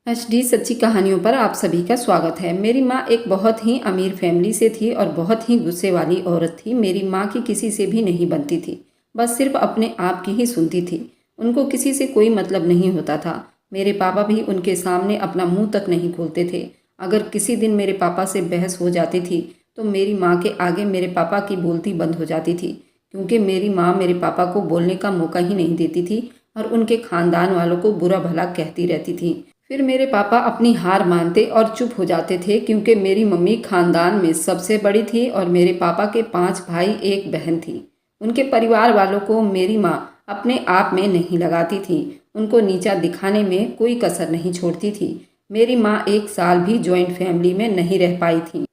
HD सच्ची कहानियों पर आप सभी का स्वागत है। मेरी माँ एक बहुत ही अमीर फैमिली से थी और बहुत ही गुस्से वाली औरत थी। मेरी माँ की किसी से भी नहीं बनती थी, बस सिर्फ अपने आप की ही सुनती थी। उनको किसी से कोई मतलब नहीं होता था। मेरे पापा भी उनके सामने अपना मुंह तक नहीं खोलते थे। अगर किसी दिन मेरे पापा से बहस हो जाती थी तो मेरी माँ के आगे मेरे पापा की बोलती बंद हो जाती थी, क्योंकि मेरी माँ मेरे पापा को बोलने का मौका ही नहीं देती थी और उनके खानदान वालों को बुरा भला कहती रहती थी। फिर मेरे पापा अपनी हार मानते और चुप हो जाते थे, क्योंकि मेरी मम्मी खानदान में सबसे बड़ी थी और मेरे पापा के 5 भाई एक बहन थी। उनके परिवार वालों को मेरी माँ अपने आप में नहीं लगाती थी। उनको नीचा दिखाने में कोई कसर नहीं छोड़ती थी। मेरी माँ एक साल भी जॉइंट फैमिली में नहीं रह पाई थी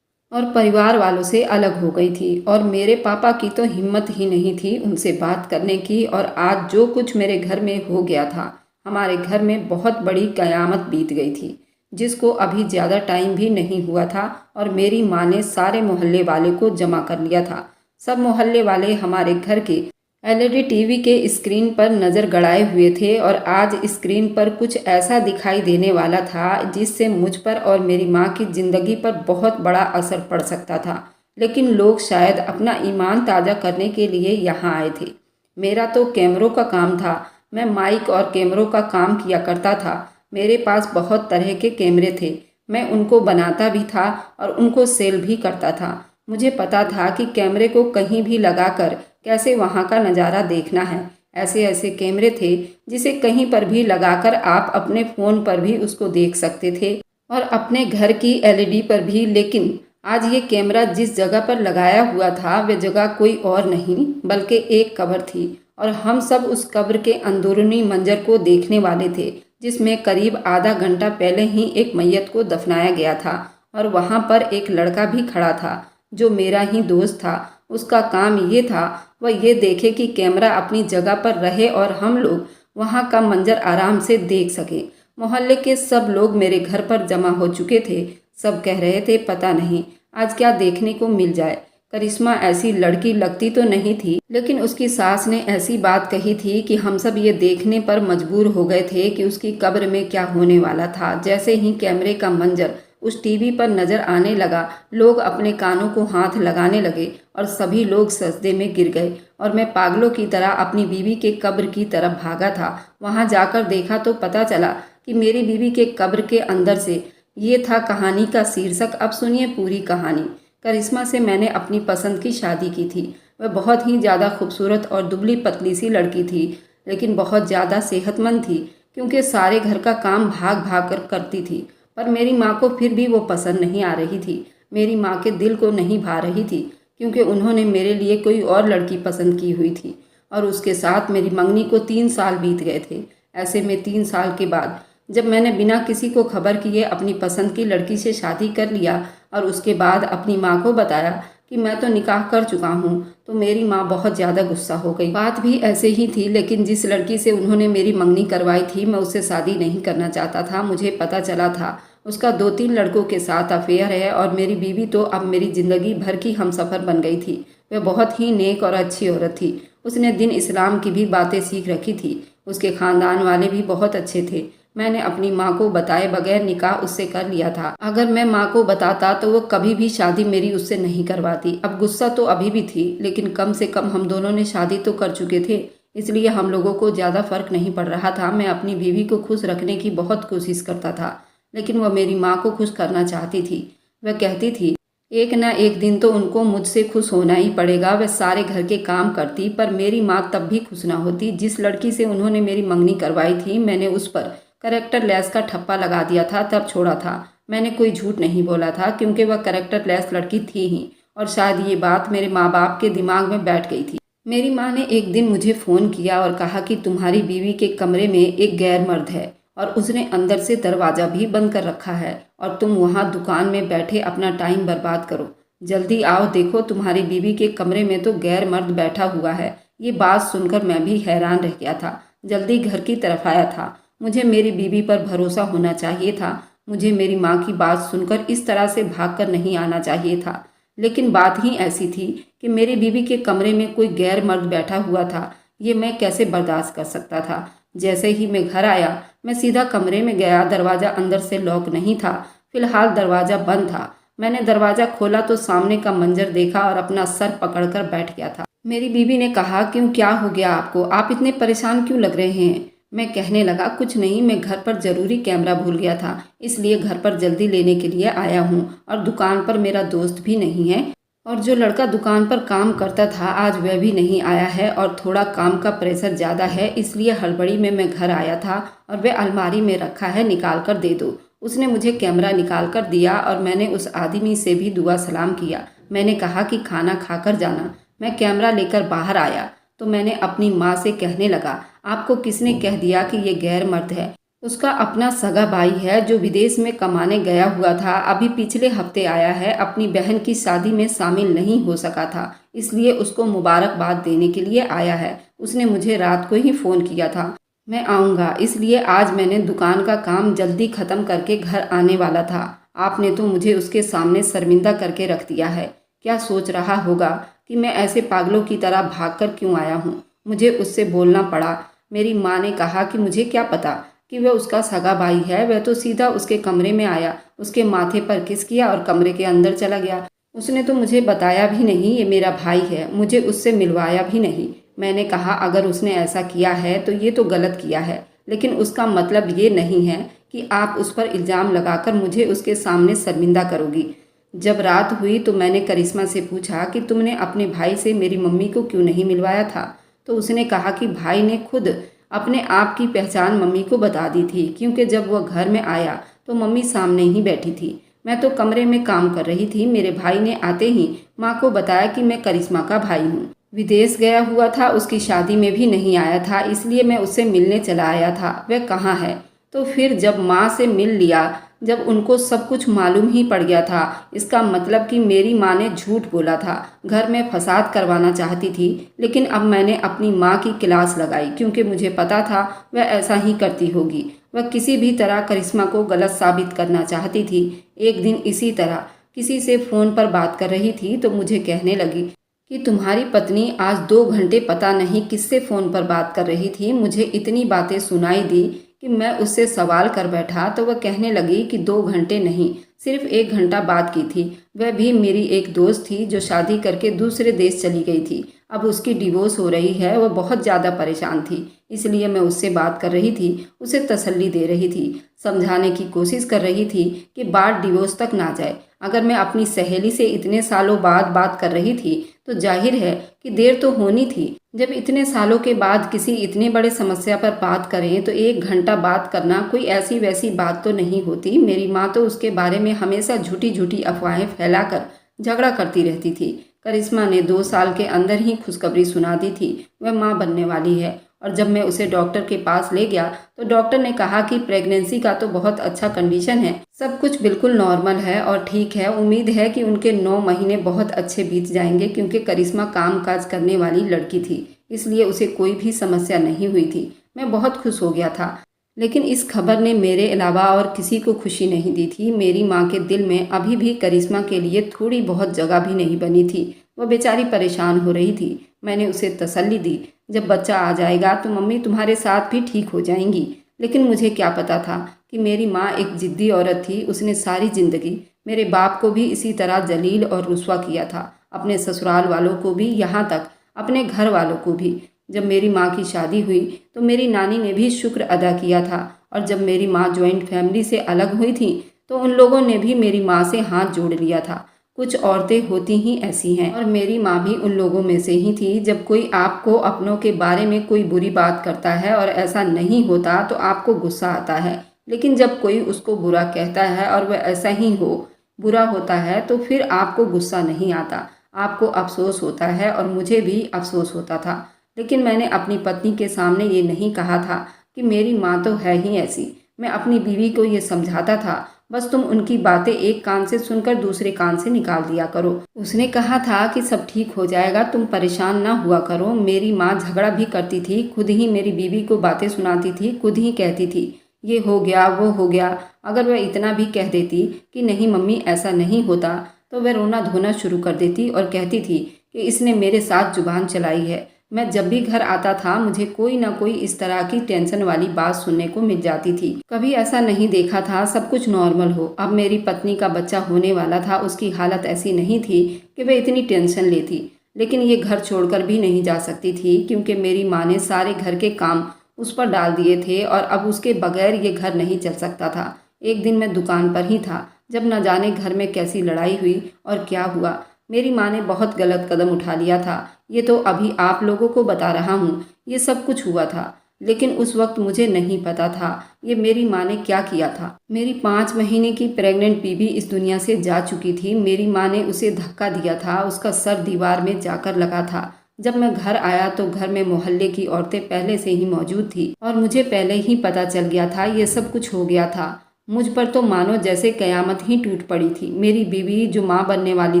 और परिवार वालों से अलग हो गई थी। और मेरे पापा की तो हिम्मत ही नहीं थी उनसे बात करने की। और आज जो कुछ मेरे घर में हो गया था, हमारे घर में बहुत बड़ी कयामत बीत गई थी, जिसको अभी ज़्यादा टाइम भी नहीं हुआ था। और मेरी माँ ने सारे मोहल्ले वाले को जमा कर लिया था। सब मोहल्ले वाले हमारे घर के LED टीवी के स्क्रीन पर नज़र गड़ाए हुए थे और आज स्क्रीन पर कुछ ऐसा दिखाई देने वाला था जिससे मुझ पर और मेरी माँ की ज़िंदगी पर बहुत बड़ा असर पड़ सकता था। लेकिन लोग शायद अपना ईमान ताज़ा करने के लिए यहाँ आए थे। मेरा तो कैमरों का काम था। मैं माइक और कैमरों का काम किया करता था। मेरे पास बहुत तरह के कैमरे थे। मैं उनको बनाता भी था और उनको सेल भी करता था। मुझे पता था कि कैमरे को कहीं भी लगाकर कैसे वहाँ का नज़ारा देखना है। ऐसे ऐसे कैमरे थे जिसे कहीं पर भी लगाकर आप अपने फ़ोन पर भी उसको देख सकते थे और अपने घर की LED पर भी। लेकिन आज ये कैमरा जिस जगह पर लगाया हुआ था वह जगह कोई और नहीं बल्कि एक कब्र थी। और हम सब उस कब्र के अंदरूनी मंजर को देखने वाले थे, जिसमें करीब आधा घंटा पहले ही एक मैयत को दफनाया गया था। और वहाँ पर एक लड़का भी खड़ा था जो मेरा ही दोस्त था। उसका काम ये था वह ये देखे कि कैमरा अपनी जगह पर रहे और हम लोग वहाँ का मंजर आराम से देख सकें। मोहल्ले के सब लोग मेरे घर पर जमा हो चुके थे। सब कह रहे थे पता नहीं आज क्या देखने को मिल जाए। करिश्मा ऐसी लड़की लगती तो नहीं थी, लेकिन उसकी सास ने ऐसी बात कही थी कि हम सब ये देखने पर मजबूर हो गए थे कि उसकी कब्र में क्या होने वाला था। जैसे ही कैमरे का मंजर उस टीवी पर नजर आने लगा, लोग अपने कानों को हाथ लगाने लगे और सभी लोग सजदे में गिर गए। और मैं पागलों की तरह अपनी बीवी के कब्र की तरफ भागा था। वहां जाकर देखा तो पता चला कि मेरी बीवी के कब्र के अंदर से ये था कहानी का शीर्षक। अब सुनिए पूरी कहानी। करिश्मा से मैंने अपनी पसंद की शादी की थी। वह बहुत ही ज़्यादा खूबसूरत और दुबली पतली सी लड़की थी, लेकिन बहुत ज़्यादा सेहतमंद थी, क्योंकि सारे घर का काम भाग भाग कर करती थी। पर मेरी माँ को फिर भी वो पसंद नहीं आ रही थी। मेरी माँ के दिल को नहीं भा रही थी, क्योंकि उन्होंने मेरे लिए कोई और लड़की पसंद की हुई थी। और उसके साथ मेरी मंगनी को 3 साल बीत गए थे। ऐसे में 3 साल के बाद जब मैंने बिना किसी को खबर किए अपनी पसंद की लड़की से शादी कर लिया और उसके बाद अपनी माँ को बताया कि मैं तो निकाह कर चुका हूँ, तो मेरी माँ बहुत ज़्यादा गुस्सा हो गई। बात भी ऐसे ही थी, लेकिन जिस लड़की से उन्होंने मेरी मंगनी करवाई थी मैं उससे शादी नहीं करना चाहता था। मुझे पता चला था उसका 2-3 लड़कों के साथ अफेयर है और मेरी बीवी तो अब मेरी ज़िंदगी भर की हमसफ़र बन गई थी। वह बहुत ही नेक और अच्छी औरत थी। उसने दिन इस्लाम की भी बातें सीख रखी थी। उसके ख़ानदान वाले भी बहुत अच्छे थे। मैंने अपनी माँ को बताए बगैर निकाह उससे कर लिया था। अगर मैं माँ को बताता तो वो कभी भी शादी मेरी उससे नहीं करवाती। अब गुस्सा तो अभी भी थी, लेकिन कम से कम हम दोनों ने शादी तो कर चुके थे, इसलिए हम लोगों को ज़्यादा फर्क नहीं पड़ रहा था। मैं अपनी बीवी को खुश रखने की बहुत कोशिश करता था, लेकिन वह मेरी माँ को खुश करना चाहती थी। वह कहती थी एक ना एक दिन तो उनको मुझसे खुश होना ही पड़ेगा। वह सारे घर के काम करती, पर मेरी माँ तब भी खुश ना होती। जिस लड़की से उन्होंने मेरी मंगनी करवाई थी, मैंने उस पर करेक्टर लेस का ठप्पा लगा दिया था, तब छोड़ा था। मैंने कोई झूठ नहीं बोला था, क्योंकि वह करेक्टर लेस लड़की थी ही। और शायद ये बात मेरे माँ बाप के दिमाग में बैठ गई थी। मेरी माँ ने एक दिन मुझे फ़ोन किया और कहा कि तुम्हारी बीवी के कमरे में एक गैर मर्द है और उसने अंदर से दरवाज़ा भी बंद कर रखा है और तुम वहाँ दुकान में बैठे अपना टाइम बर्बाद करो। जल्दी आओ, देखो तुम्हारी बीवी के कमरे में तो गैर मर्द बैठा हुआ है। ये बात सुनकर मैं भी हैरान रह गया था। जल्दी घर की तरफ आया था। मुझे मेरी बीवी पर भरोसा होना चाहिए था। मुझे मेरी माँ की बात सुनकर इस तरह से भागकर नहीं आना चाहिए था। लेकिन बात ही ऐसी थी कि मेरी बीवी के कमरे में कोई गैर मर्द बैठा हुआ था। ये मैं कैसे बर्दाश्त कर सकता था। जैसे ही मैं घर आया, मैं सीधा कमरे में गया। दरवाज़ा अंदर से लॉक नहीं था, फिलहाल दरवाज़ा बंद था। मैंने दरवाज़ा खोला तो सामने का मंजर देखा और अपना सर पकड़कर बैठ गया था। मेरी बीवी ने कहा, क्यों, क्या हो गया आपको? आप इतने परेशान क्यों लग रहे हैं? मैं कहने लगा, कुछ नहीं, मैं घर पर ज़रूरी कैमरा भूल गया था, इसलिए घर पर जल्दी लेने के लिए आया हूँ। और दुकान पर मेरा दोस्त भी नहीं है, और जो लड़का दुकान पर काम करता था आज वह भी नहीं आया है, और थोड़ा काम का प्रेशर ज़्यादा है, इसलिए हड़बड़ी में मैं घर आया था। और वह अलमारी में रखा है, निकाल कर दे दो। उसने मुझे कैमरा निकाल कर दिया और मैंने उस आदमी से भी दुआ सलाम किया। मैंने कहा कि खाना खाकर जाना। मैं कैमरा लेकर बाहर आया तो मैंने अपनी माँ से कहने लगा, आपको किसने कह दिया कि ये गैर मर्द है? उसका अपना सगा भाई है जो विदेश में कमाने गया हुआ था, अभी पिछले हफ्ते आया है। अपनी बहन की शादी में शामिल नहीं हो सका था, इसलिए उसको मुबारकबाद देने के लिए आया है। उसने मुझे रात को ही फ़ोन किया था, मैं आऊँगा, इसलिए आज मैंने दुकान का काम जल्दी ख़त्म करके घर आने वाला था। आपने तो मुझे उसके सामने शर्मिंदा करके रख दिया है। क्या सोच रहा होगा कि मैं ऐसे पागलों की तरह भागकर क्यों आया हूँ? मुझे उससे बोलना पड़ा। मेरी माँ ने कहा कि मुझे क्या पता कि वह उसका सगा भाई है। वह तो सीधा उसके कमरे में आया, उसके माथे पर किस किया और कमरे के अंदर चला गया। उसने तो मुझे बताया भी नहीं ये मेरा भाई है, मुझे उससे मिलवाया भी नहीं। मैंने कहा, अगर उसने ऐसा किया है तो ये तो गलत किया है, लेकिन उसका मतलब ये नहीं है कि आप उस पर इल्ज़ाम लगाकर मुझे उसके सामने शर्मिंदा करोगी। जब रात हुई तो मैंने करिश्मा से पूछा कि तुमने अपने भाई से मेरी मम्मी को क्यों नहीं मिलवाया था? तो उसने कहा कि भाई ने खुद अपने आप की पहचान मम्मी को बता दी थी, क्योंकि जब वह घर में आया तो मम्मी सामने ही बैठी थी। मैं तो कमरे में काम कर रही थी। मेरे भाई ने आते ही माँ को बताया कि मैं करिश्मा का भाई हूँ। विदेश गया हुआ था, उसकी शादी में भी नहीं आया था, इसलिए मैं उससे मिलने चला आया था। वह कहाँ है? तो फिर जब माँ से मिल लिया, जब उनको सब कुछ मालूम ही पड़ गया था, इसका मतलब कि मेरी माँ ने झूठ बोला था, घर में फसाद करवाना चाहती थी। लेकिन अब मैंने अपनी माँ की क्लास लगाई, क्योंकि मुझे पता था वह ऐसा ही करती होगी। वह किसी भी तरह करिश्मा को गलत साबित करना चाहती थी। एक दिन इसी तरह किसी से फ़ोन पर बात कर रही थी तो मुझे कहने लगी कि तुम्हारी पत्नी आज 2 घंटे पता नहीं किससे फ़ोन पर बात कर रही थी। मुझे इतनी बातें सुनाई दी कि मैं उससे सवाल कर बैठा तो वह कहने लगी कि 2 घंटे नहीं, सिर्फ 1 घंटा बात की थी। वह भी मेरी एक दोस्त थी जो शादी करके दूसरे देश चली गई थी। अब उसकी डिवोर्स हो रही है। वह बहुत ज़्यादा परेशान थी, इसलिए मैं उससे बात कर रही थी, उसे तसल्ली दे रही थी, समझाने की कोशिश कर रही थी कि बात डिवोर्स तक ना जाए। अगर मैं अपनी सहेली से इतने सालों बाद बात कर रही थी तो जाहिर है कि देर तो होनी थी। जब इतने सालों के बाद किसी इतने बड़े समस्या पर बात करें तो 1 घंटा बात करना कोई ऐसी वैसी बात तो नहीं होती। मेरी माँ तो उसके बारे में हमेशा झूठी झूठी अफवाहें फैलाकर झगड़ा करती रहती थी। करिश्मा ने 2 साल के अंदर ही खुशखबरी सुना दी थी, वह माँ बनने वाली है। और जब मैं उसे डॉक्टर के पास ले गया तो डॉक्टर ने कहा कि प्रेगनेंसी का तो बहुत अच्छा कंडीशन है, सब कुछ बिल्कुल नॉर्मल है और ठीक है। उम्मीद है कि उनके 9 महीने बहुत अच्छे बीत जाएंगे, क्योंकि करिश्मा काम काज करने वाली लड़की थी, इसलिए उसे कोई भी समस्या नहीं हुई थी। मैं बहुत खुश हो गया था, लेकिन इस खबर ने मेरे अलावा और किसी को खुशी नहीं दी थी। मेरी माँ के दिल में अभी भी करिश्मा के लिए थोड़ी बहुत जगह भी नहीं बनी थी। वह बेचारी परेशान हो रही थी। मैंने उसे तसल्ली दी, जब बच्चा आ जाएगा तो मम्मी तुम्हारे साथ भी ठीक हो जाएंगी। लेकिन मुझे क्या पता था कि मेरी माँ एक जिद्दी औरत थी। उसने सारी ज़िंदगी मेरे बाप को भी इसी तरह जलील और रुस्वा किया था, अपने ससुराल वालों को भी, यहाँ तक अपने घर वालों को भी। जब मेरी माँ की शादी हुई तो मेरी नानी ने भी शुक्र अदा किया था, और जब मेरी माँ जॉइंट फैमिली से अलग हुई थी तो उन लोगों ने भी मेरी माँ से हाथ जोड़ लिया था। कुछ औरतें होती ही ऐसी हैं, और मेरी माँ भी उन लोगों में से ही थी। जब कोई आपको अपनों के बारे में कोई बुरी बात करता है और ऐसा नहीं होता तो आपको गुस्सा आता है, लेकिन जब कोई उसको बुरा कहता है और वह ऐसा ही हो, बुरा होता है, तो फिर आपको गुस्सा नहीं आता, आपको अफसोस होता है। और मुझे भी अफसोस होता था, लेकिन मैंने अपनी पत्नी के सामने ये नहीं कहा था कि मेरी माँ तो है ही ऐसी। मैं अपनी बीवी को ये समझाता था, बस तुम उनकी बातें एक कान से सुनकर दूसरे कान से निकाल दिया करो। उसने कहा था कि सब ठीक हो जाएगा, तुम परेशान ना हुआ करो। मेरी माँ झगड़ा भी करती थी, खुद ही मेरी बीवी को बातें सुनाती थी, खुद ही कहती थी ये हो गया वो हो गया। अगर वह इतना भी कह देती कि नहीं मम्मी ऐसा नहीं होता, तो वह रोना धोना शुरू कर देती और कहती थी कि इसने मेरे साथ जुबान चलाई है। मैं जब भी घर आता था मुझे कोई ना कोई इस तरह की टेंशन वाली बात सुनने को मिल जाती थी। कभी ऐसा नहीं देखा था सब कुछ नॉर्मल हो। अब मेरी पत्नी का बच्चा होने वाला था, उसकी हालत ऐसी नहीं थी कि वह इतनी टेंशन लेती। लेकिन ये घर छोड़कर भी नहीं जा सकती थी क्योंकि मेरी माँ ने सारे घर के काम उस पर डाल दिए थे और अब उसके बगैर ये घर नहीं चल सकता था। एक दिन मैं दुकान पर ही था जब न जाने घर में कैसी लड़ाई हुई और क्या हुआ। मेरी माँ ने बहुत गलत कदम उठा लिया था। ये तो अभी आप लोगों को बता रहा हूँ, ये सब कुछ हुआ था। लेकिन उस वक्त मुझे नहीं पता था ये मेरी माँ ने क्या किया था। मेरी 5 महीने की प्रेग्नेंट बीबी इस दुनिया से जा चुकी थी। मेरी माँ ने उसे धक्का दिया था, उसका सर दीवार में जाकर लगा था। जब मैं घर आया तो घर में मोहल्ले की औरतें पहले से ही मौजूद थी और मुझे पहले ही पता चल गया था ये सब कुछ हो गया था। मुझ पर तो मानो जैसे कयामत ही टूट पड़ी थी। मेरी बीवी जो माँ बनने वाली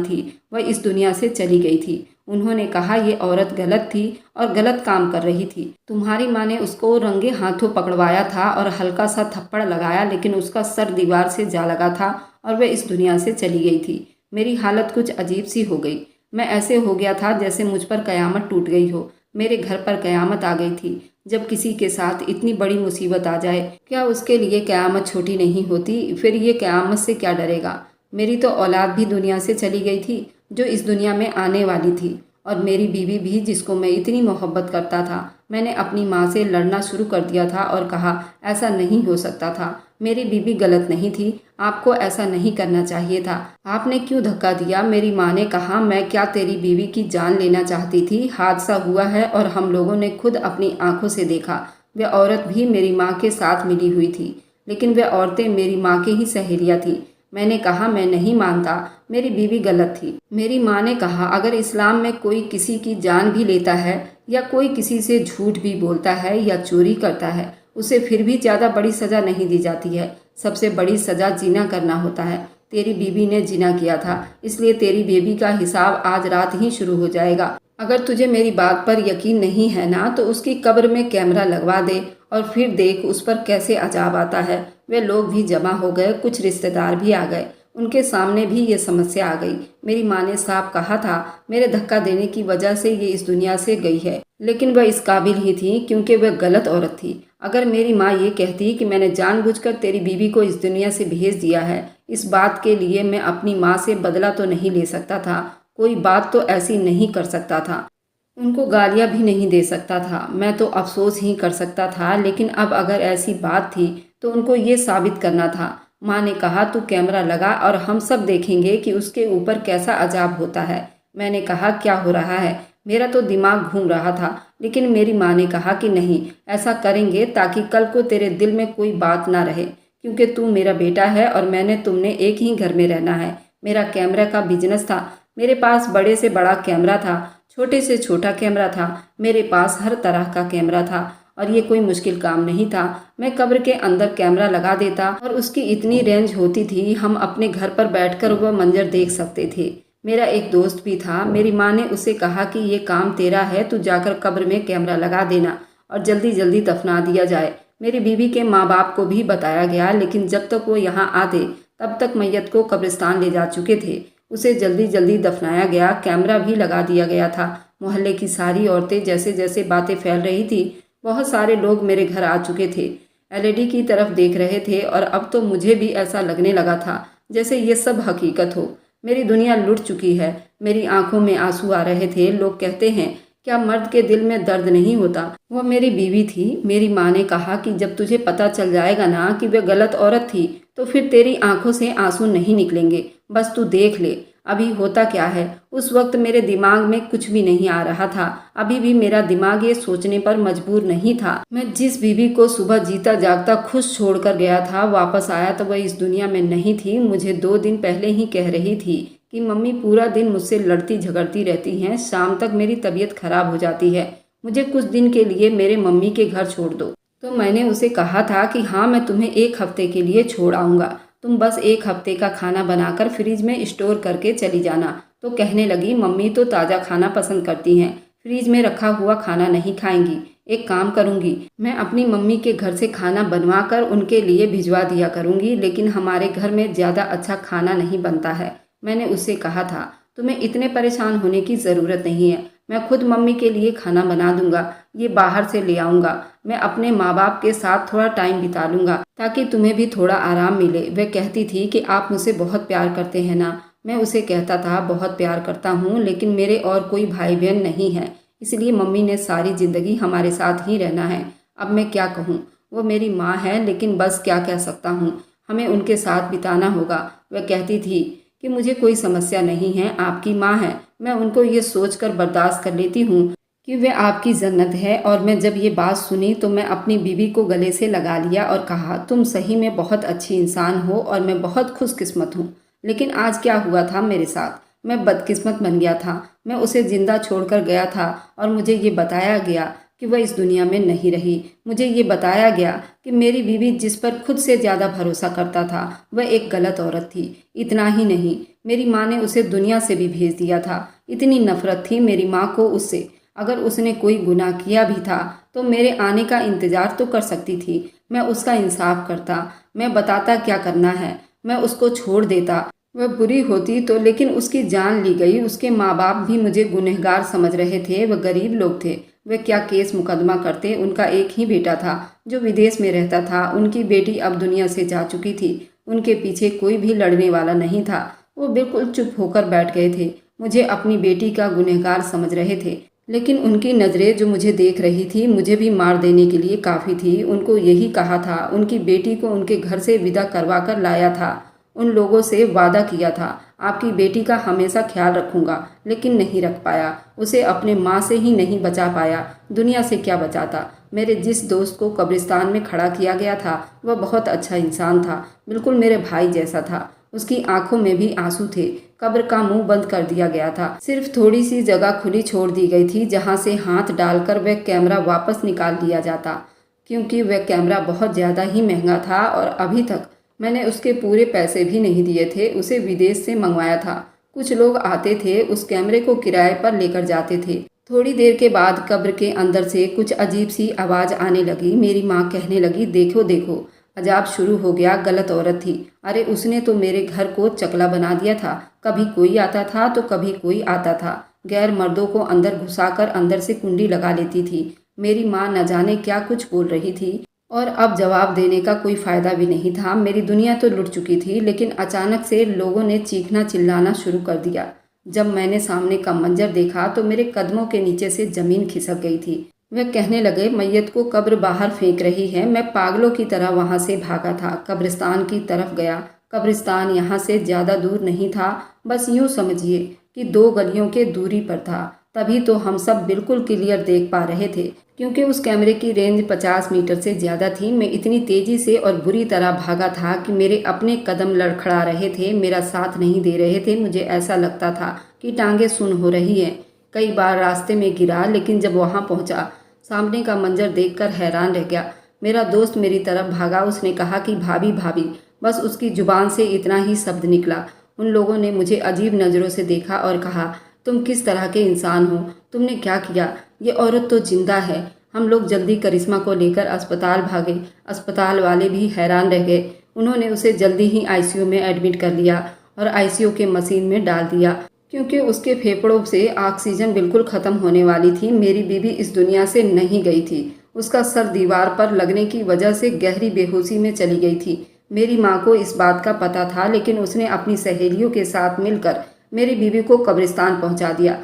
थी वह इस दुनिया से चली गई थी। उन्होंने कहा ये औरत गलत थी और गलत काम कर रही थी। तुम्हारी माँ ने उसको रंगे हाथों पकड़वाया था और हल्का सा थप्पड़ लगाया, लेकिन उसका सर दीवार से जा लगा था और वह इस दुनिया से चली गई थी। मेरी हालत कुछ अजीब सी हो गई। मैं ऐसे हो गया था जैसे मुझ पर कयामत टूट गई हो। मेरे घर पर कयामत आ गई थी। जब किसी के साथ इतनी बड़ी मुसीबत आ जाए, क्या उसके लिए कयामत छोटी नहीं होती? फिर ये कयामत से क्या डरेगा? मेरी तो औलाद भी दुनिया से चली गई थी जो इस दुनिया में आने वाली थी, और मेरी बीवी भी जिसको मैं इतनी मोहब्बत करता था। मैंने अपनी माँ से लड़ना शुरू कर दिया था और कहा ऐसा नहीं हो सकता था। मेरी बीवी गलत नहीं थी, आपको ऐसा नहीं करना चाहिए था। आपने क्यों धक्का दिया? मेरी माँ ने कहा मैं क्या तेरी बीवी की जान लेना चाहती थी? हादसा हुआ है और हम लोगों ने खुद अपनी आंखों से देखा। वह औरत भी मेरी माँ के साथ मिली हुई थी, लेकिन वह औरतें मेरी माँ की ही सहेलियाँ थी। मैंने कहा मैं नहीं मानता, मेरी बीवी गलत थी। मेरी माँ ने कहा अगर इस्लाम में कोई किसी की जान भी लेता है या कोई किसी से झूठ भी बोलता है या चोरी करता है, उसे फिर भी ज़्यादा बड़ी सज़ा नहीं दी जाती है। सबसे बड़ी सज़ा जिना करना होता है। तेरी बीवी ने जिना किया था, इसलिए तेरी बेबी का हिसाब आज रात ही शुरू हो जाएगा। अगर तुझे मेरी बात पर यकीन नहीं है ना, तो उसकी कब्र में कैमरा लगवा दे और फिर देख उस पर कैसे अजाब आता है। वे लोग भी जमा हो गए, कुछ रिश्तेदार भी आ गए। उनके सामने भी ये समस्या आ गई। मेरी माँ ने साफ कहा था मेरे धक्का देने की वजह से ये इस दुनिया से गई है, लेकिन वह इस काबिल ही थी क्योंकि वह गलत औरत थी। अगर मेरी माँ ये कहती कि मैंने जानबूझकर तेरी बीवी को इस दुनिया से भेज दिया है, इस बात के लिए मैं अपनी माँ से बदला तो नहीं ले सकता था, कोई बात तो ऐसी नहीं कर सकता था, उनको गालियाँ भी नहीं दे सकता था, मैं तो अफसोस ही कर सकता था। लेकिन अब अगर ऐसी बात थी तो उनको ये साबित करना था। माँ ने कहा तू कैमरा लगा और हम सब देखेंगे कि उसके ऊपर कैसा अजाब होता है। मैंने कहा क्या हो रहा है? मेरा तो दिमाग घूम रहा था, लेकिन मेरी माँ ने कहा कि नहीं, ऐसा करेंगे ताकि कल को तेरे दिल में कोई बात ना रहे, क्योंकि तू मेरा बेटा है और मैंने तुमने एक ही घर में रहना है। मेरा कैमरा का बिजनेस था, मेरे पास बड़े से बड़ा कैमरा था, छोटे से छोटा कैमरा था, मेरे पास हर तरह का कैमरा था और ये कोई मुश्किल काम नहीं था। मैं कब्र के अंदर कैमरा लगा देता और उसकी इतनी रेंज होती थी हम अपने घर पर बैठकर वह मंजर देख सकते थे। मेरा एक दोस्त भी था, मेरी माँ ने उसे कहा कि ये काम तेरा है, तू जाकर कब्र में कैमरा लगा देना और जल्दी जल्दी दफना दिया जाए। मेरी बीवी के माँ बाप को भी बताया गया, लेकिन जब तक वो यहाँ आते तब तक मैयत को कब्रिस्तान ले जा चुके थे। उसे जल्दी जल्दी दफनाया गया, कैमरा भी लगा दिया गया था। मोहल्ले की सारी औरतें जैसे जैसे बातें फैल रही थी, बहुत सारे लोग मेरे घर आ चुके थे, एलईडी की तरफ देख रहे थे और अब तो मुझे भी ऐसा लगने लगा था जैसे ये सब हकीकत हो। मेरी दुनिया लुट चुकी है। मेरी आंखों में आंसू आ रहे थे। लोग कहते हैं क्या मर्द के दिल में दर्द नहीं होता? वह मेरी बीवी थी। मेरी माँ ने कहा कि जब तुझे पता चल जाएगा ना कि वह गलत औरत थी, तो फिर तेरी आंखों से आंसू नहीं निकलेंगे, बस तू देख ले अभी होता क्या है। उस वक्त मेरे दिमाग में कुछ भी नहीं आ रहा था। अभी भी मेरा दिमाग ये सोचने पर मजबूर नहीं था। मैं जिस बीवी को सुबह जीता जागता खुश छोड़कर गया था, वापस आया तो वह इस दुनिया में नहीं थी। मुझे 2 दिन पहले ही कह रही थी कि मम्मी पूरा दिन मुझसे लड़ती झगड़ती रहती हैं, शाम तक मेरी तबीयत खराब हो जाती है, मुझे कुछ दिन के लिए मेरे मम्मी के घर छोड़ दो। तो मैंने उसे कहा था कि हाँ, मैं तुम्हें 1 हफ्ते के लिए छोड़ आऊँगा, तुम बस 1 हफ्ते का खाना बनाकर फ्रिज में स्टोर करके चली जाना। तो कहने लगी मम्मी तो ताज़ा खाना पसंद करती हैं, फ्रिज में रखा हुआ खाना नहीं खाएंगी। एक काम करूंगी, मैं अपनी मम्मी के घर से खाना बनवा कर उनके लिए भिजवा दिया करूंगी, लेकिन हमारे घर में ज़्यादा अच्छा खाना नहीं बनता है। मैंने उससे कहा था तुम्हें इतने परेशान होने की ज़रूरत नहीं है, मैं खुद मम्मी के लिए खाना बना दूंगा, ये बाहर से ले आऊँगा। मैं अपने माँ बाप के साथ थोड़ा टाइम बिता लूँगा ताकि तुम्हें भी थोड़ा आराम मिले। वह कहती थी कि आप मुझसे बहुत प्यार करते हैं ना। मैं उसे कहता था बहुत प्यार करता हूँ, लेकिन मेरे और कोई भाई बहन नहीं है, इसलिए मम्मी ने सारी ज़िंदगी हमारे साथ ही रहना है। अब मैं क्या कहूँ, वो मेरी माँ है, लेकिन बस क्या कह सकता हूँ, हमें उनके साथ बिताना होगा। वह कहती थी कि मुझे कोई समस्या नहीं है, आपकी माँ है। मैं उनको ये सोचकर बर्दाश्त कर लेती हूँ कि वे आपकी जन्नत है। और मैं जब ये बात सुनी तो मैं अपनी बीवी को गले से लगा लिया और कहा, तुम सही में बहुत अच्छी इंसान हो और मैं बहुत खुशकिस्मत हूँ। लेकिन आज क्या हुआ था मेरे साथ, मैं बदकिस्मत बन गया था। मैं उसे जिंदा छोड़कर गया था और मुझे ये बताया गया कि वह इस दुनिया में नहीं रही। मुझे ये बताया गया कि मेरी बीवी जिस पर खुद से ज़्यादा भरोसा करता था वह एक गलत औरत थी। इतना ही नहीं, मेरी माँ ने उसे दुनिया से भी भेज दिया था। इतनी नफरत थी मेरी माँ को उससे। अगर उसने कोई गुनाह किया भी था तो मेरे आने का इंतज़ार तो कर सकती थी। मैं उसका इंसाफ करता, मैं बताता क्या करना है, मैं उसको छोड़ देता। वह बुरी होती तो, लेकिन उसकी जान ली गई। उसके माँ बाप भी मुझे गुनहगार समझ रहे थे, वह गरीब लोग थे। वे क्या केस मुकदमा करते, उनका एक ही बेटा था जो विदेश में रहता था। उनकी बेटी अब दुनिया से जा चुकी थी। उनके पीछे कोई भी लड़ने वाला नहीं था। वो बिल्कुल चुप होकर बैठ गए थे। मुझे अपनी बेटी का गुनहगार समझ रहे थे, लेकिन उनकी नज़रें जो मुझे देख रही थी मुझे भी मार देने के लिए काफ़ी थी। उनको यही कहा था, उनकी बेटी को उनके घर से विदा करवा कर लाया था। उन लोगों से वादा किया था, आपकी बेटी का हमेशा ख्याल रखूंगा, लेकिन नहीं रख पाया। उसे अपने माँ से ही नहीं बचा पाया, दुनिया से क्या बचाता। मेरे जिस दोस्त को कब्रिस्तान में खड़ा किया गया था वह बहुत अच्छा इंसान था, बिल्कुल मेरे भाई जैसा था। उसकी आंखों में भी आंसू थे। कब्र का मुंह बंद कर दिया गया था, सिर्फ थोड़ी सी जगह खुली छोड़ दी गई थी जहां से हाथ डालकर वह कैमरा वापस निकाल लिया जाता, क्योंकि वह कैमरा बहुत ज़्यादा ही महंगा था और अभी तक मैंने उसके पूरे पैसे भी नहीं दिए थे। उसे विदेश से मंगवाया था। कुछ लोग आते थे, उस कैमरे को किराए पर लेकर जाते थे। थोड़ी देर के बाद कब्र के अंदर से कुछ अजीब सी आवाज़ आने लगी। मेरी माँ कहने लगी, देखो देखो, अजाब शुरू हो गया। गलत औरत थी। अरे उसने तो मेरे घर को चकला बना दिया था। कभी कोई आता था तो कभी कोई आता था। गैर मर्दों को अंदर घुसाकर अंदर से कुंडी लगा लेती थी। मेरी माँ न जाने क्या कुछ बोल रही थी और अब जवाब देने का कोई फ़ायदा भी नहीं था। मेरी दुनिया तो लुट चुकी थी, लेकिन अचानक से लोगों ने चीखना चिल्लाना शुरू कर दिया। जब मैंने सामने का मंजर देखा तो मेरे कदमों के नीचे से ज़मीन खिसक गई थी। वे कहने लगे, मैयत को कब्र बाहर फेंक रही है। मैं पागलों की तरह वहां से भागा था, कब्रिस्तान की तरफ गया। कब्रिस्तान यहाँ से ज़्यादा दूर नहीं था, बस यूँ समझिए कि 2 गलियों के दूरी पर था। तभी तो हम सब बिल्कुल क्लियर देख पा रहे थे, क्योंकि उस कैमरे की रेंज 50 मीटर से ज़्यादा थी। मैं इतनी तेज़ी से और बुरी तरह भागा था कि मेरे अपने कदम लड़खड़ा रहे थे, मेरा साथ नहीं दे रहे थे। मुझे ऐसा लगता था कि टांगें सुन्न हो रही हैं। कई बार रास्ते में गिरा, लेकिन जब वहां पहुंचा सामने का मंजर देखकर हैरान रह गया। मेरा दोस्त मेरी तरफ भागा। उसने कहा कि भाभी भाभी, बस उसकी जुबान से इतना ही शब्द निकला। उन लोगों ने मुझे अजीब नज़रों से देखा और कहा, तुम किस तरह के इंसान हो, तुमने क्या किया? ये औरत तो जिंदा है। हम लोग जल्दी करिश्मा को लेकर अस्पताल भागे। अस्पताल वाले भी हैरान रह गए। उन्होंने उसे जल्दी ही आईसीयू में एडमिट कर लिया और आईसीयू के मशीन में डाल दिया, क्योंकि उसके फेफड़ों से ऑक्सीजन बिल्कुल ख़त्म होने वाली थी। मेरी बीवी इस दुनिया से नहीं गई थी, उसका सर दीवार पर लगने की वजह से गहरी बेहोशी में चली गई थी। मेरी माँ को इस बात का पता था, लेकिन उसने अपनी सहेलियों के साथ मिलकर मेरी बीवी को कब्रिस्तान पहुंचा दिया।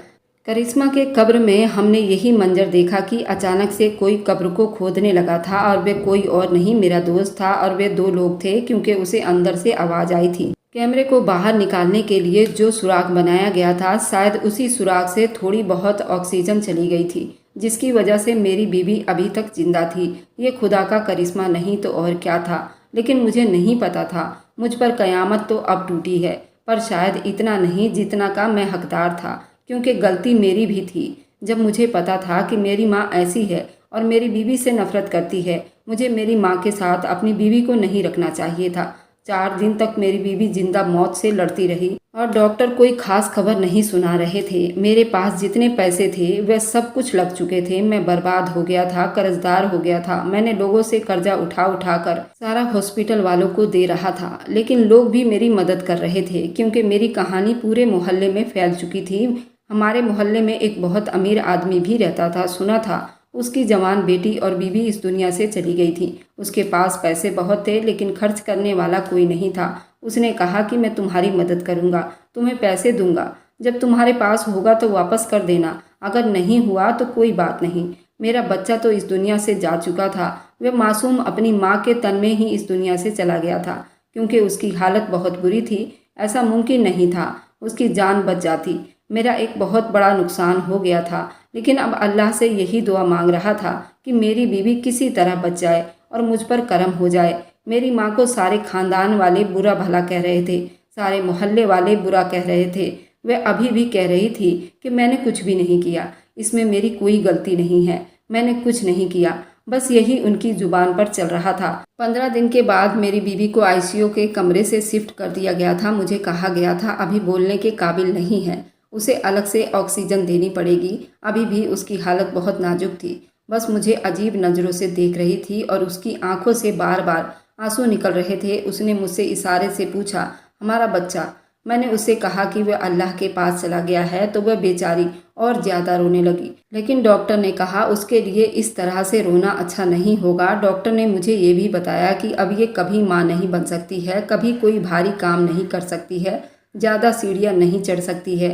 करिश्मा के कब्र में हमने यही मंजर देखा कि अचानक से कोई कब्र को खोदने लगा था और वे कोई और नहीं, मेरा दोस्त था। और वे 2 लोग थे, क्योंकि उसे अंदर से आवाज़ आई थी। कैमरे को बाहर निकालने के लिए जो सुराख बनाया गया था, शायद उसी सुराख से थोड़ी बहुत ऑक्सीजन चली गई थी, जिसकी वजह से मेरी बीवी अभी तक जिंदा थी। ये खुदा का करिश्मा नहीं तो और क्या था, लेकिन मुझे नहीं पता था। मुझ पर कयामत तो अब टूटी है, पर शायद इतना नहीं जितना का मैं हकदार था, क्योंकि गलती मेरी भी थी। जब मुझे पता था कि मेरी माँ ऐसी है और मेरी बीवी से नफरत करती है, मुझे मेरी माँ के साथ अपनी बीवी को नहीं रखना चाहिए था। 4 दिन तक मेरी बीवी जिंदा मौत से लड़ती रही और डॉक्टर कोई खास खबर नहीं सुना रहे थे। मेरे पास जितने पैसे थे वह सब कुछ लग चुके थे। मैं बर्बाद हो गया था, कर्जदार हो गया था। मैंने लोगों से कर्जा उठा उठा कर सारा हॉस्पिटल वालों को दे रहा था, लेकिन लोग भी मेरी मदद कर रहे थे, क्योंकि मेरी कहानी पूरे मोहल्ले में फैल चुकी थी। हमारे मोहल्ले में एक बहुत अमीर आदमी भी रहता था। सुना था उसकी जवान बेटी और बीवी इस दुनिया से चली गई थी। उसके पास पैसे बहुत थे लेकिन खर्च करने वाला कोई नहीं था। उसने कहा कि मैं तुम्हारी मदद करूँगा, तुम्हें पैसे दूंगा, जब तुम्हारे पास होगा तो वापस कर देना, अगर नहीं हुआ तो कोई बात नहीं। मेरा बच्चा तो इस दुनिया से जा चुका था। वह मासूम अपनी माँ के तन में ही इस दुनिया से चला गया था। क्योंकि उसकी हालत बहुत बुरी थी, ऐसा मुमकिन नहीं था उसकी जान बच जाती। मेरा एक बहुत बड़ा नुकसान हो गया था, लेकिन अब अल्लाह से यही दुआ मांग रहा था कि मेरी बीवी किसी तरह बच जाए और मुझ पर करम हो जाए। मेरी माँ को सारे खानदान वाले बुरा भला कह रहे थे, सारे मोहल्ले वाले बुरा कह रहे थे। वह अभी भी कह रही थी कि मैंने कुछ भी नहीं किया, इसमें मेरी कोई गलती नहीं है, मैंने कुछ नहीं किया। बस यही उनकी जुबान पर चल रहा था। 15 दिन के बाद मेरी बीवी को आईसीयू के कमरे से शिफ्ट कर दिया गया था। मुझे कहा गया था अभी बोलने के काबिल नहीं है, उसे अलग से ऑक्सीजन देनी पड़ेगी। अभी भी उसकी हालत बहुत नाजुक थी, बस मुझे अजीब नज़रों से देख रही थी और उसकी आंखों से बार बार आंसू निकल रहे थे। उसने मुझसे इशारे से पूछा, हमारा बच्चा। मैंने उससे कहा कि वह अल्लाह के पास चला गया है, तो वह बेचारी और ज़्यादा रोने लगी। लेकिन डॉक्टर ने कहा उसके लिए इस तरह से रोना अच्छा नहीं होगा। डॉक्टर ने मुझे ये भी बताया कि अब ये कभी माँ नहीं बन सकती है, कभी कोई भारी काम नहीं कर सकती है, ज़्यादा सीढ़ियाँ नहीं चढ़ सकती है,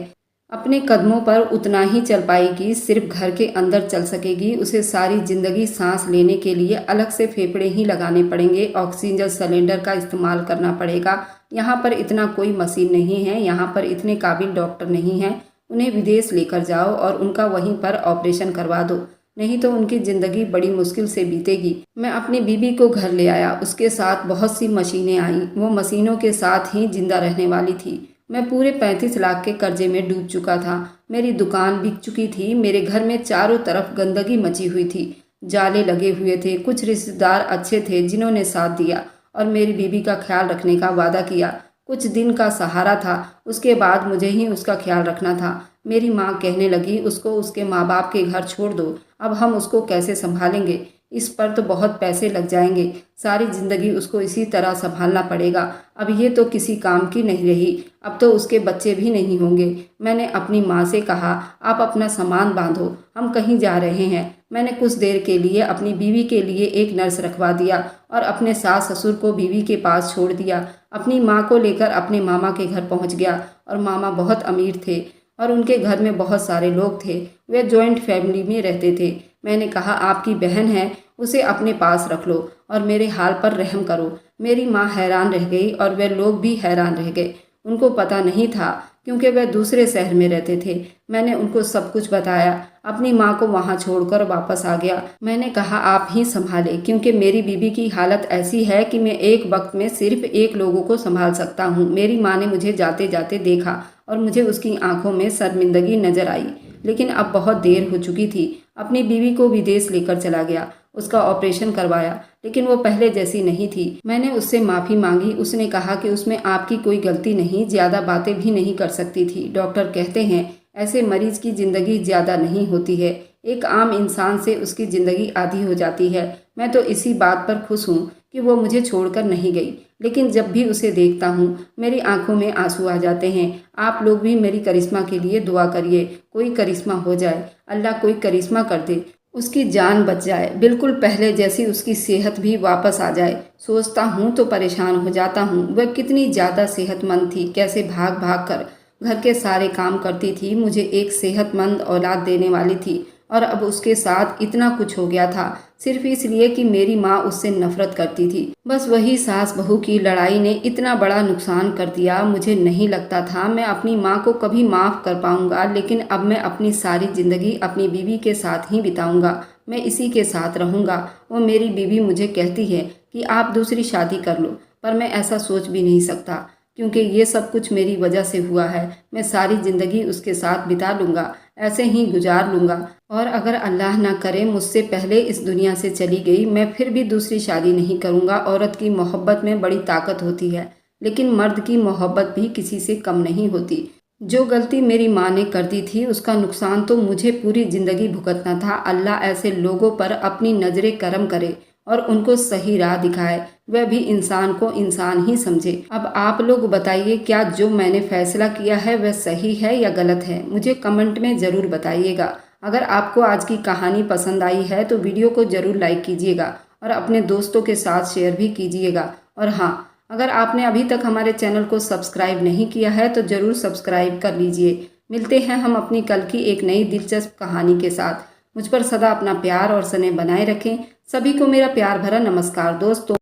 अपने कदमों पर उतना ही चल पाएगी, सिर्फ घर के अंदर चल सकेगी। उसे सारी ज़िंदगी सांस लेने के लिए अलग से फेफड़े ही लगाने पड़ेंगे, ऑक्सीजन सिलेंडर का इस्तेमाल करना पड़ेगा। यहाँ पर इतना कोई मशीन नहीं है, यहाँ पर इतने काबिल डॉक्टर नहीं हैं। उन्हें विदेश लेकर जाओ और उनका वहीं पर ऑपरेशन करवा दो, नहीं तो उनकी ज़िंदगी बड़ी मुश्किल से बीतेगी। मैं अपनी बीबी को घर ले आया, उसके साथ बहुत सी मशीनें आईं। वो मशीनों के साथ ही जिंदा रहने वाली थी। मैं पूरे 35 लाख के कर्जे में डूब चुका था। मेरी दुकान बिक चुकी थी। मेरे घर में चारों तरफ गंदगी मची हुई थी, जाले लगे हुए थे। कुछ रिश्तेदार अच्छे थे जिन्होंने साथ दिया और मेरी बीबी का ख्याल रखने का वादा किया। कुछ दिन का सहारा था, उसके बाद मुझे ही उसका ख्याल रखना था। मेरी माँ कहने लगी, उसको उसके माँ बाप के घर छोड़ दो, अब हम उसको कैसे संभालेंगे, इस पर तो बहुत पैसे लग जाएंगे, सारी ज़िंदगी उसको इसी तरह संभालना पड़ेगा। अब ये तो किसी काम की नहीं रही, अब तो उसके बच्चे भी नहीं होंगे। मैंने अपनी माँ से कहा, आप अपना सामान बांधो, हम कहीं जा रहे हैं। मैंने कुछ देर के लिए अपनी बीवी के लिए एक नर्स रखवा दिया और अपने सास ससुर को बीवी के पास छोड़ दिया। अपनी माँ को लेकर अपने मामा के घर पहुँच गया और मामा बहुत अमीर थे और उनके घर में बहुत सारे लोग थे। वे जॉइंट फैमिली में रहते थे। मैंने कहा, आपकी बहन है, उसे अपने पास रख लो और मेरे हाल पर रहम करो। मेरी माँ हैरान रह गई और वे लोग भी हैरान रह गए। उनको पता नहीं था क्योंकि वे दूसरे शहर में रहते थे। मैंने उनको सब कुछ बताया। अपनी माँ को वहाँ छोड़कर वापस आ गया। मैंने कहा, आप ही संभालें, क्योंकि मेरी बीबी की हालत ऐसी है कि मैं एक वक्त में सिर्फ एक लोगों को संभाल सकता हूँ। मेरी माँ ने मुझे जाते जाते देखा और मुझे उसकी आंखों में शर्मिंदगी नजर आई, लेकिन अब बहुत देर हो चुकी थी। अपनी बीवी को विदेश लेकर चला गया, उसका ऑपरेशन करवाया, लेकिन वो पहले जैसी नहीं थी। मैंने उससे माफ़ी मांगी। उसने कहा कि उसमें आपकी कोई गलती नहीं, ज़्यादा बातें भी नहीं कर सकती थी। डॉक्टर कहते हैं ऐसे मरीज की ज़िंदगी ज़्यादा नहीं होती है, एक आम इंसान से उसकी ज़िंदगी आधी हो जाती है। मैं तो इसी बात पर खुश हूँ कि वो मुझे छोड़कर नहीं गई, लेकिन जब भी उसे देखता हूँ मेरी आंखों में आंसू आ जाते हैं। आप लोग भी मेरी करिश्मा के लिए दुआ करिए, कोई करिश्मा हो जाए, अल्लाह कोई करिश्मा कर दे, उसकी जान बच जाए, बिल्कुल पहले जैसी उसकी सेहत भी वापस आ जाए। सोचता हूँ तो परेशान हो जाता हूँ, वह कितनी ज़्यादा सेहतमंद थी, कैसे भाग भाग कर घर के सारे काम करती थी, मुझे एक सेहतमंद औलाद देने वाली थी। और अब उसके साथ इतना कुछ हो गया था सिर्फ इसलिए कि मेरी माँ उससे नफरत करती थी। बस वही सास बहू की लड़ाई ने इतना बड़ा नुकसान कर दिया। मुझे नहीं लगता था मैं अपनी माँ को कभी माफ़ कर पाऊंगा, लेकिन अब मैं अपनी सारी ज़िंदगी अपनी बीवी के साथ ही बिताऊंगा। मैं इसी के साथ रहूंगा। वो मेरी बीवी मुझे कहती है कि आप दूसरी शादी कर लो, पर मैं ऐसा सोच भी नहीं सकता क्योंकि ये सब कुछ मेरी वजह से हुआ है। मैं सारी ज़िंदगी उसके साथ बिता लूँगा, ऐसे ही गुजार लूँगा। और अगर अल्लाह ना करे मुझसे पहले इस दुनिया से चली गई, मैं फिर भी दूसरी शादी नहीं करूँगा। औरत की मोहब्बत में बड़ी ताकत होती है, लेकिन मर्द की मोहब्बत भी किसी से कम नहीं होती। जो गलती मेरी माँ ने कर दी थी उसका नुकसान तो मुझे पूरी ज़िंदगी भुगतना था। अल्लाह ऐसे लोगों पर अपनी नज़रें करम करे और उनको सही राह दिखाए, वह भी इंसान को इंसान ही समझे। अब आप लोग बताइए, क्या जो मैंने फैसला किया है वह सही है या गलत है? मुझे कमेंट में ज़रूर बताइएगा। अगर आपको आज की कहानी पसंद आई है तो वीडियो को ज़रूर लाइक कीजिएगा और अपने दोस्तों के साथ शेयर भी कीजिएगा। और हाँ, अगर आपने अभी तक हमारे चैनल को सब्सक्राइब नहीं किया है तो ज़रूर सब्सक्राइब कर लीजिए। मिलते हैं हम अपनी कल की एक नई दिलचस्प कहानी के साथ। मुझ पर सदा अपना प्यार और स्नेह बनाए रखें। सभी को मेरा प्यार भरा नमस्कार दोस्तों।